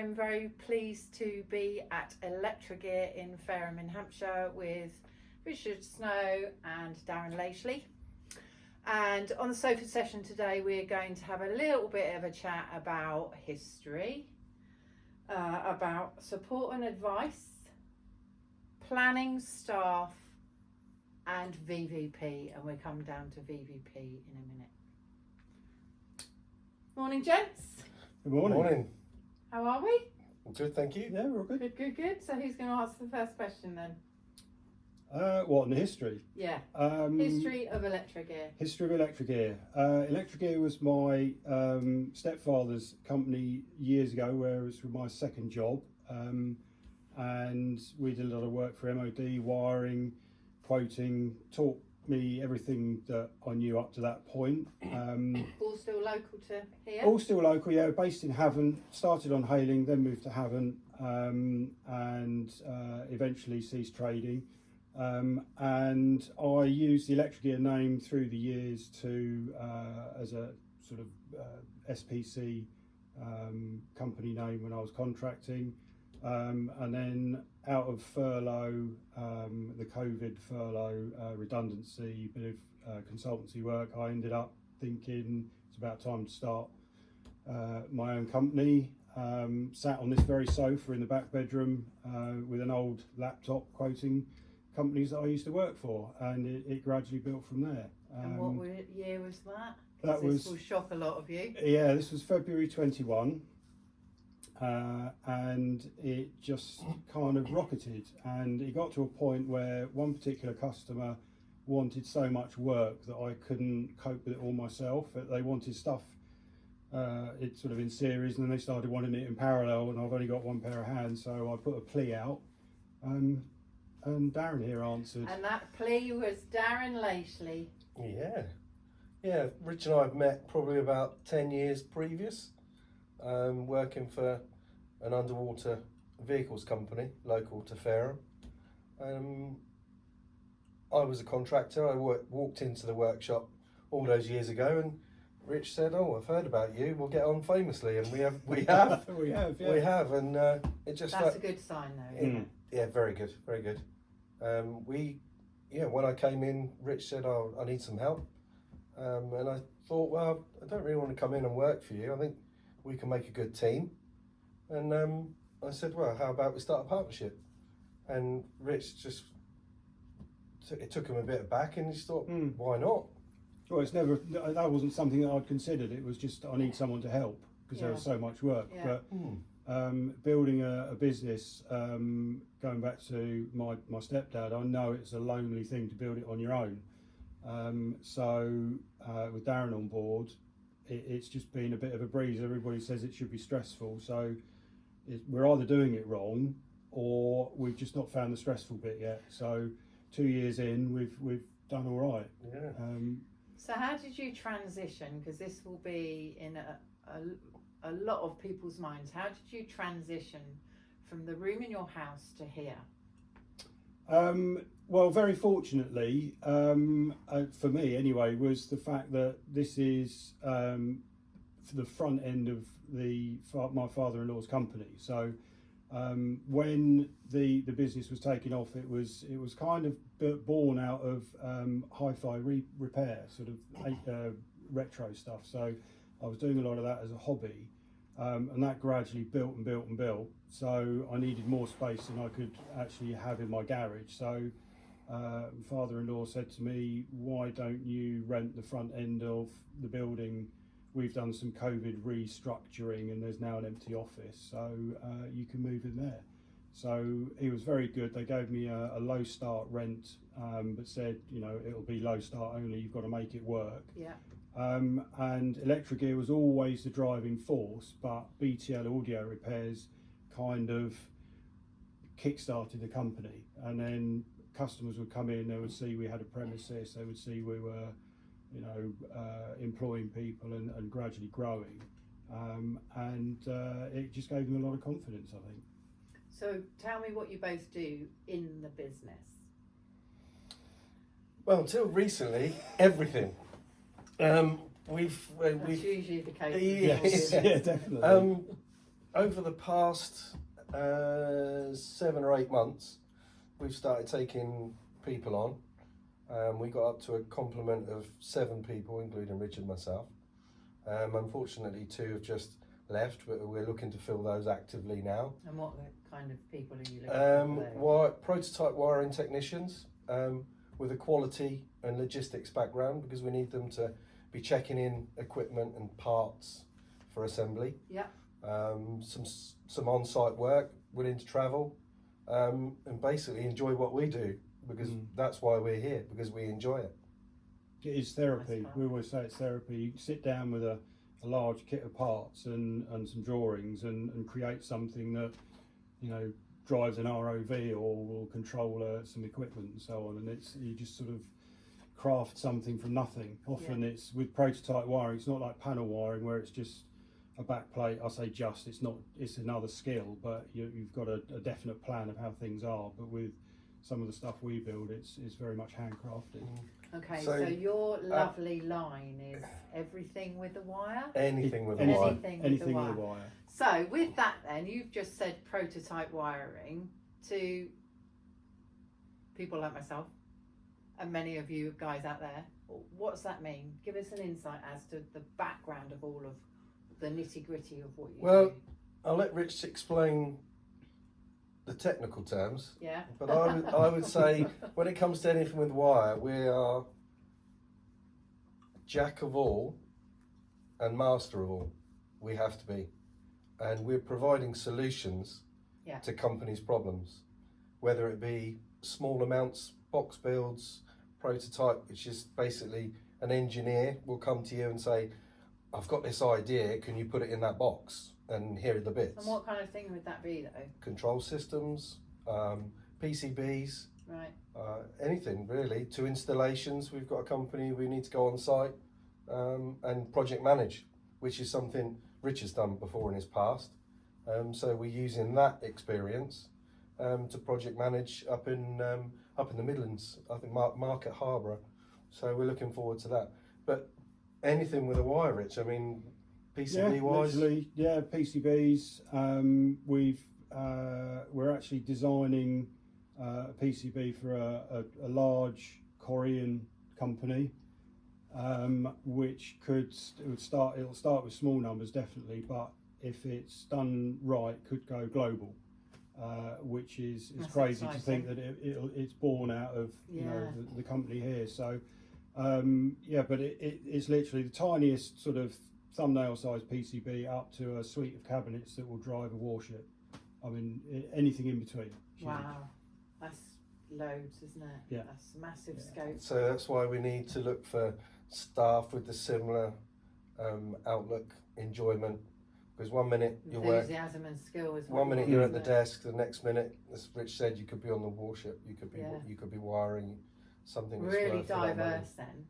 I'm very pleased to be at Electrogear in Fareham in Hampshire with Richard Snow and Darren Lashley. And on the sofa session today, we're going to have a little bit of a chat about history, about support and advice, planning, staff, and VVP. And we'll come down to VVP in a minute. Morning, gents. Good morning. Morning. How are we? Good, thank you. Yeah, we're all good. Good. So who's going to ask the first question then? What, in the history? Yeah. History of Electrogear. History of Electrogear. Electrogear was my stepfather's company years ago, where it was my second job. And we did a lot of work for MOD, wiring, quoting, taught me everything that I knew up to that point. All still local to here? All still local, yeah. Based in Havant, started on Hayling, then moved to Havant, and eventually ceased trading. And I used the Electrogear name through the years to as a sort of SPC company name when I was contracting. And then out of furlough, the COVID furlough redundancy, bit of consultancy work, I ended up thinking it's about time to start my own company. Sat on this very sofa in the back bedroom with an old laptop quoting companies that I used to work for, and it gradually built from there. And what year was that? That this will shock a lot of you. Yeah, this was February 21. And it just kind of rocketed, and it got to a point where one particular customer wanted so much work that I couldn't cope with it all myself. They wanted stuff it's sort of in series, and then they started wanting it in parallel, and I've only got one pair of hands, so I put a plea out, and Darren here answered. And that plea was Darren Lashley. Yeah, Rich and I have met probably about 10 years previous, working for an underwater vehicles company local to Fareham. I was a contractor. I walked into the workshop all those years ago, and Rich said, "Oh, I've heard about you. We'll get on famously," and we have, and it just. That's a good sign, though, isn't it? Yeah, very good. When I came in, Rich said, "Oh, I need some help," and I thought, well, I don't really want to come in and work for you. I think we can make a good team. And I said, well, how about we start a partnership? And Rich just, it took him a bit aback, and he just thought, why not? Well, that wasn't something that I'd considered. It was just, I need someone to help, because there was so much work. Yeah. But building a business, going back to my stepdad, I know it's a lonely thing to build it on your own. So with Darren on board, it's just been a bit of a breeze. Everybody says it should be stressful, so we're either doing it wrong or we've just not found the stressful bit yet. So 2 years in, we've done all right. Yeah. So how did you transition? Because this will be in a lot of people's minds. How did you transition from the room in your house to here? Well, very fortunately, for me anyway, was the fact that this is for the front end of my father-in-law's company. So when the business was taking off, it was kind of born out of hi-fi repair, sort of retro stuff. So I was doing a lot of that as a hobby. And that gradually built and built and built. So I needed more space than I could actually have in my garage. So father-in-law said to me, why don't you rent the front end of the building? We've done some COVID restructuring, and there's now an empty office, so you can move in there. So he was very good. They gave me a low start rent, but said, it'll be low start only, you've got to make it work. Yeah. And Electrogear was always the driving force, but BTL audio repairs kind of kick-started the company. And then customers would come in, they would see we had a premises, they would see we were employing people and gradually growing. And it just gave them a lot of confidence, I think. So tell me what you both do in the business. Well, until recently, everything. That's usually the case. Yes, yeah, definitely. over the past 7 or 8 months, we've started taking people on. We got up to a complement of 7 people, including Richard and myself. Unfortunately, 2 have just left, but we're looking to fill those actively now. And what kind of people are you looking for? Prototype wiring technicians with a quality and logistics background, because we need them to be checking in equipment and parts for assembly. Yeah. Some on-site work, willing to travel, and basically enjoy what we do, because that's why we're here, because we enjoy it. It is therapy. We always say it's therapy. You sit down with a large kit of parts and some drawings and create something that, you know, drives an ROV or will control some equipment and so on, and you just sort of craft something from nothing. Often it's with prototype wiring, it's not like panel wiring where it's just a back plate. I say just, it's another skill, but you've got a definite plan of how things are. But with some of the stuff we build, it's very much handcrafted. Okay, so your lovely line is everything with a wire? Anything with a wire. Anything with a wire. So with that then, you've just said prototype wiring to people like myself and many of you guys out there. What's that mean? Give us an insight as to the background of all of the nitty gritty of what you do. Well, I'll let Rich explain the technical terms. Yeah. But I would say when it comes to anything with wire, we are jack of all and master of all. We have to be. And we're providing solutions to companies' problems, whether it be small amounts, box builds, prototype, which is basically an engineer will come to you and say, I've got this idea, can you put it in that box? And here are the bits. And what kind of thing would that be though? Control systems, PCBs, right. Anything really, to installations. We've got a company, we need to go on site and project manage, which is something Rich has done before in his past. So we're using that experience to project manage up in the Midlands, I think Market Harbour. So we're looking forward to that. But anything with a wire, Rich, I mean, PCB wise? PCBs. We're actually designing a PCB for a large Korean company, which it'll start with small numbers definitely, but if it's done right, could go global, which is crazy to think that it's born out of the company here. So but it's literally the tiniest sort of thumbnail sized PCB up to a suite of cabinets that will drive a warship. I mean, anything in between. Wow, that's loads, isn't it? Yeah. That's massive scope. So that's why we need to look for staff with the similar outlook, enjoyment, because one minute you're enthusiasm and skill as well. 1 minute you're at the desk, the next minute, as Rich said, you could be on the warship, you could be wiring something that's really worth a lot of money. diverse then.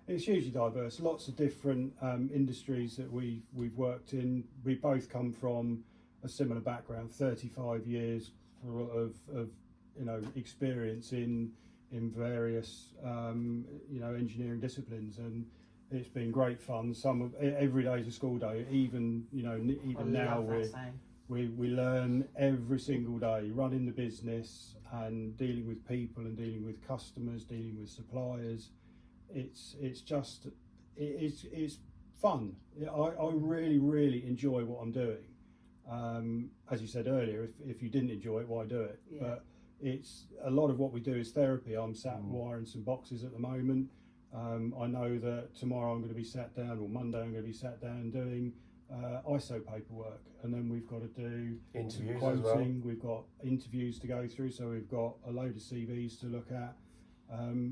It's hugely diverse. Lots of different industries that we've worked in. We both come from a similar background, 35 years of experience in various engineering disciplines, and it's been great fun. Every day's a school day. Even now we learn every single day, running the business and dealing with people and dealing with customers, dealing with suppliers. It's fun. I really enjoy what I'm doing. As you said earlier, if you didn't enjoy it, why do it? Yeah. But it's a lot of what we do is therapy. I'm sat wiring some boxes at the moment. I know that tomorrow I'm going to be sat down, or Monday I'm going to be sat down doing ISO paperwork, and then we've got to do interviews quoting. as well. We've got interviews to go through, so we've got a load of CVs to look at.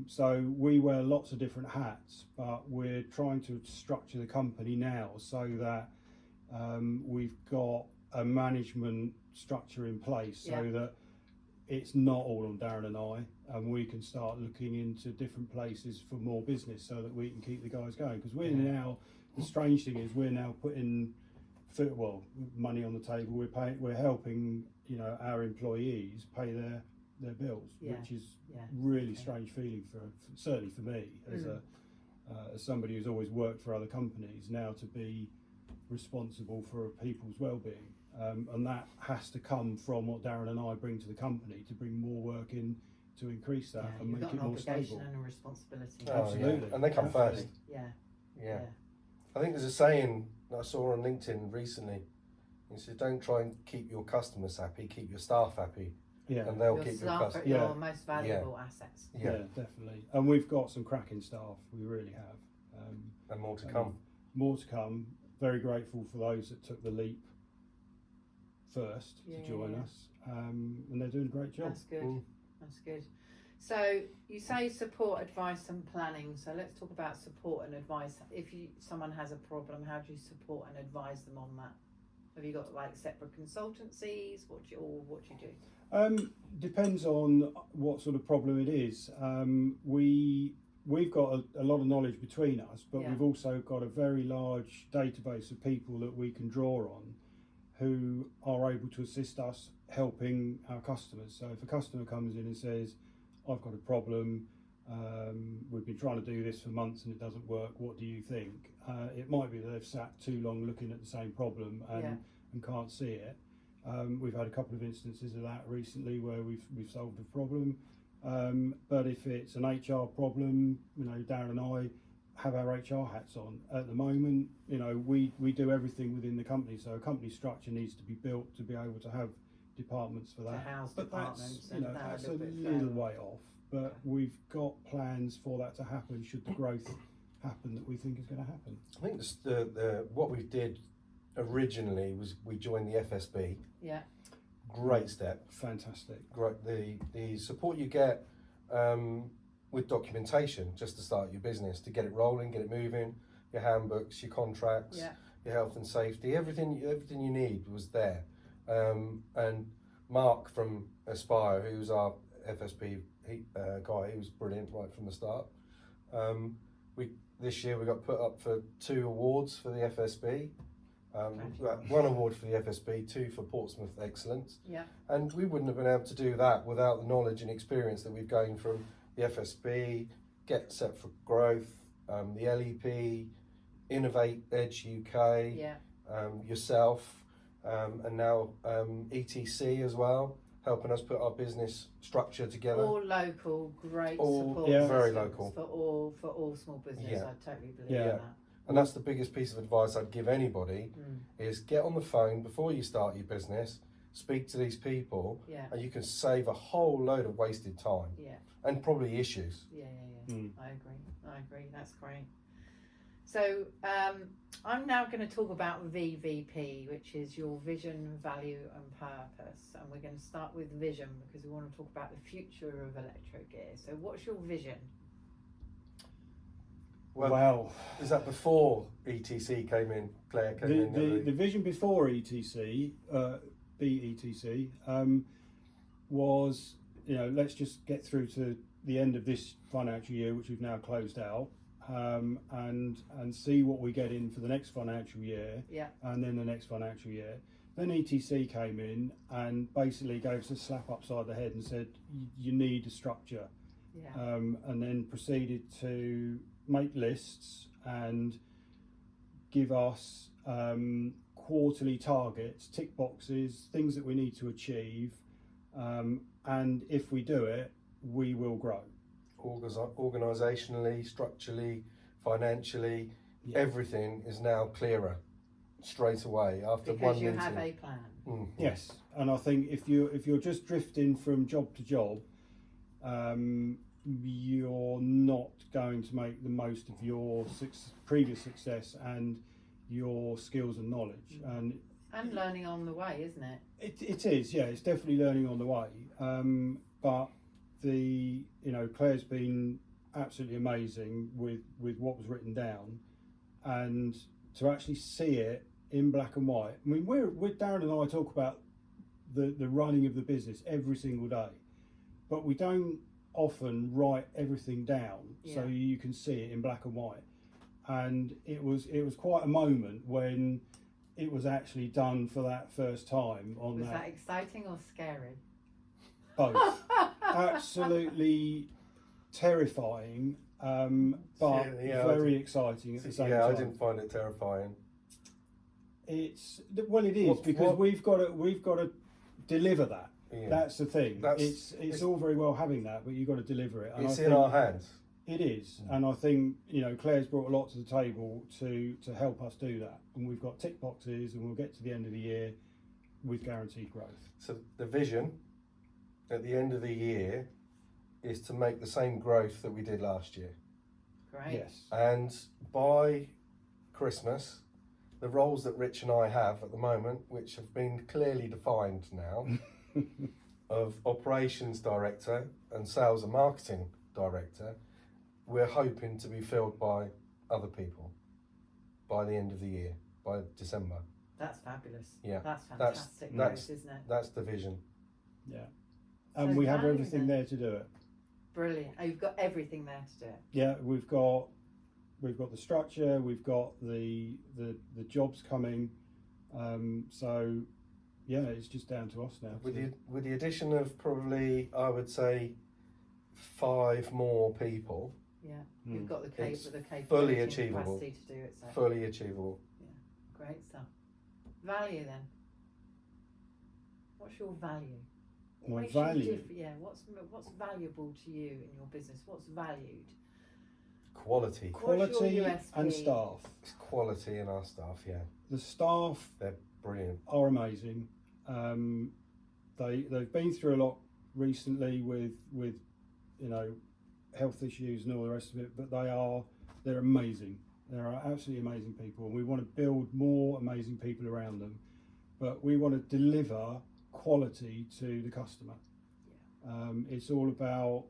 So we wear lots of different hats, but we're trying to structure the company now so that we've got a management structure in place, so that it's not all on Darren and I, and we can start looking into different places for more business so that we can keep the guys going. Because we're now, the strange thing is, we're now putting money on the table. We're helping our employees pay their bills, which is really strange feeling for certainly for me as somebody who's always worked for other companies, now to be responsible for people's well-being. and that has to come from what Darren and I bring to the company to bring more work in to increase that and you've make got it an more obligation stable. and a responsibility. Oh, Absolutely. yeah. And they come Absolutely. first. Yeah. I think there's a saying that I saw on LinkedIn recently. It says, "Don't try and keep your customers happy, keep your staff happy, Yeah. and they'll Your keep your staff customers." are your most valuable assets. Yeah, definitely. And we've got some cracking staff. We really have. And more to come. More to come. Very grateful for those that took the leap first to join us, and they're doing a great job. That's good. That's good. So you say support, advice, and planning. So let's talk about support and advice. If someone has a problem, how do you support and advise them on that? Have you got like separate consultancies? What do you do? Depends on what sort of problem it is. We've got a lot of knowledge between us, but we've also got a very large database of people that we can draw on who are able to assist us helping our customers. So if a customer comes in and says, "I've got a problem, we've been trying to do this for months and it doesn't work, what do you think?" It might be that they've sat too long looking at the same problem and can't see it. We've had a couple of instances of that recently where we've solved a problem. But if it's an HR problem, Darren and I have our HR hats on. At the moment, we do everything within the company, so a company structure needs to be built to be able to have departments for that. To house but departments, that's a little way off. But we've got plans for that to happen should the growth happen that we think is going to happen. I think what we did originally was we joined the FSB. Yeah. Great step. Fantastic. Great. The support you get with documentation just to start your business, to get it rolling, get it moving, your handbooks, your contracts, your health and safety, everything you need was there. And Mark from Aspire, who's our FSB guy, he was brilliant right from the start. This year we got put up for 2 awards for the FSB. 1 award for the FSB, 2 for Portsmouth Excellence. Yeah. And we wouldn't have been able to do that without the knowledge and experience that we've gained from the FSB, Get Set for Growth, the LEP, Innovate Edge UK, yourself, and now ETC as well, helping us put our business structure together. All local, great support. Very local. For all small business. Yeah. I totally believe that. And that's the biggest piece of advice I'd give anybody is get on the phone before you start your business, speak to these people, and you can save a whole load of wasted time and probably issues. I agree. That's great. So I'm now going to talk about VVP, which is your vision, value and purpose. And we're going to start with vision because we want to talk about the future of Electrogear. So what's your vision? Well, is that before ETC came in? Claire came in. The vision before ETC, BETC, was let's just get through to the end of this financial year, which we've now closed out, and see what we get in for the next financial year, and then the next financial year. Then ETC came in and basically gave us a slap upside the head and said you need a structure, and then proceeded to make lists and give us quarterly targets, tick boxes, things that we need to achieve, and if we do it, we will grow. Organisationally, structurally, financially, everything is now clearer straight away after because one you meeting. have a plan. Yes, and I think if you're just drifting from job to job, you're not going to make the most of your previous success and your skills and knowledge, and learning on the way, isn't it? It is, yeah. It's definitely learning on the way. But Claire's been absolutely amazing with what was written down, and to actually see it in black and white. I mean, we're Darren and I talk about the running of the business every single day, but we don't often write everything down so you can see it in black and white. And it was quite a moment when it was actually done for that first time. Was that exciting or scary? Both. Absolutely terrifying, but very exciting at the same time. I didn't find it terrifying. It's well, it is What- because what- we've got to deliver that. Yeah. That's the thing. That's- It's all very well having that, but you've got to deliver it. And It's I in think our hands. it is, and I think Claire's brought a lot to the table to help us do that. And we've got tick boxes, and we'll get to the end of the year with guaranteed growth. So the vision at the end of the year is to make the same growth that we did last year. Great. Yes. And by Christmas, the roles that Rich and I have at the moment, which have been clearly defined now, of operations director and sales and marketing director, we're hoping to be filled by other people by the end of the year, by December. That's fabulous. Yeah, That's that's- fantastic that's- news, isn't it? That's the vision. Yeah. And So we have value everything then. there to do it. Brilliant. Oh, you've got everything there to do it. Yeah, we've got the structure, we've got the jobs coming. So yeah, it's just down to us now. With the addition of probably, I would say, 5 more people, Yeah. Hmm. You've got the It's capability fully and achievable. capacity to do it. So fully achievable. great stuff. Value then. What's your value? What My makes you value? yeah. What's valuable to you in your business? What's valued? Quality. What's your Quality USP? and staff. It's quality in our staff, yeah. The staff They're brilliant. are amazing. They've been through a lot recently with health issues and all the rest of it, but they're amazing. They're absolutely amazing people, and we want to build more amazing people around them. But we want to deliver quality to the customer. It's all about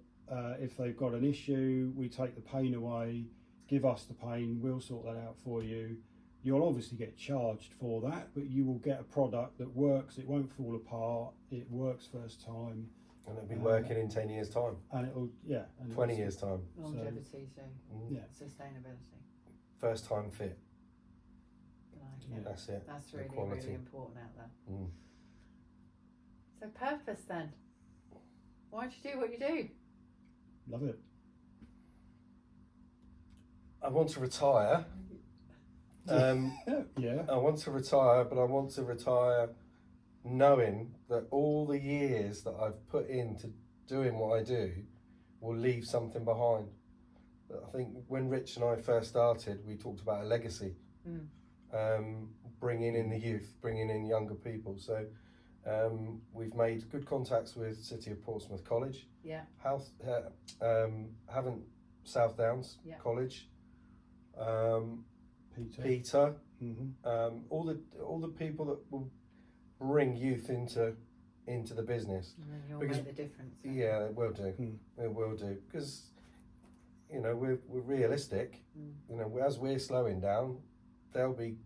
if they've got an issue, we take the pain away. Give us the pain, we'll sort that out for you. You'll obviously get charged for that, but you will get a product that works. It won't fall apart. It works first time, And it'll be working in 10 years' time, and it'll and 20 years' time. Longevity too. Mm. Yeah. Sustainability. First time fit. Yeah. That's it. That's The really, quality. really important out there. Mm. So purpose then. Why do you do what you do? Love it. I want to retire. Yeah. I want to retire, but I want to retire knowing that all the years that I've put into doing what I do will leave something behind. I think when Rich and I first started, we talked about a legacy, bringing in the youth, bringing in younger people. So we've made good contacts with City of Portsmouth College, Yeah. Havant South Downs Yeah. College, Peter. Peter, Mm-hmm. all the people that will bring youth into the business. And then you'll Because- make the difference. Yeah, it will do. Mm. It will do, because we're realistic. Mm. As we're slowing down, they'll be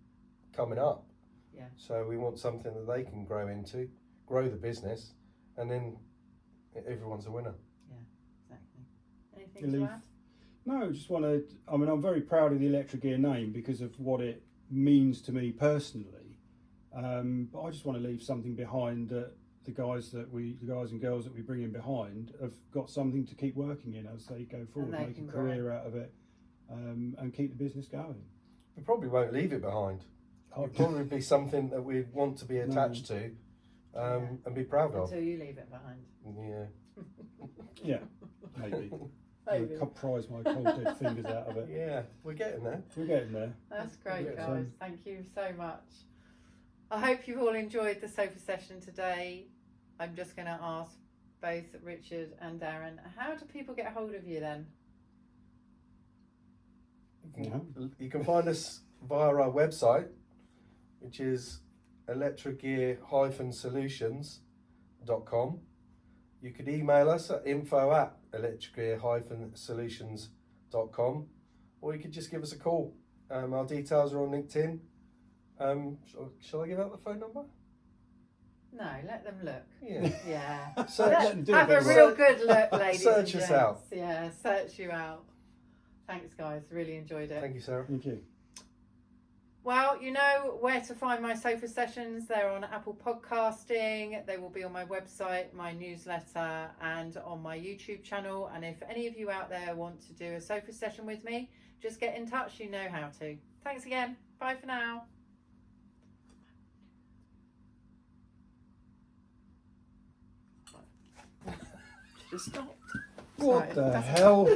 coming up. Yeah. So we want something that they can grow into, grow the business, and then everyone's a winner. Exactly. Anything You to leave- add? No, just want to. I mean, I'm very proud of the Electrogear name because of what it means to me personally. But I just want to leave something behind that the guys and girls that we bring in behind have got something to keep working in as they go forward, they make a can career out of it, and keep the business going. We probably won't leave it behind. It'll probably be something that we want to be attached to, and be proud of. Until you leave it behind. Yeah. Yeah, maybe. Maybe. I'll prise my cold dead fingers out of it. Yeah, we're getting there. We're getting there. That's great, Yeah, guys. Thank you so much. I hope you've all enjoyed the sofa session today. I'm just going to ask both Richard and Darren, how do people get hold of you then? You can find us via our website, which is electrogear-solutions.com. You could email us at info@electrogear-solutions.com, or you could just give us a call. Our details are on LinkedIn. Shall I give out the phone number? No, let them look. Yeah. Yeah. Search, Have a real good look, ladies Search and us gents. out. Yeah, search you out. Thanks, guys. Really enjoyed it. Thank you, Sarah. Thank you. Well, you know where to find my sofa sessions. They're on Apple Podcasting. They will be on my website, my newsletter, and on my YouTube channel. And if any of you out there want to do a sofa session with me, just get in touch. You know how to. Thanks again. Bye for now. just stopped. What So the that's- hell?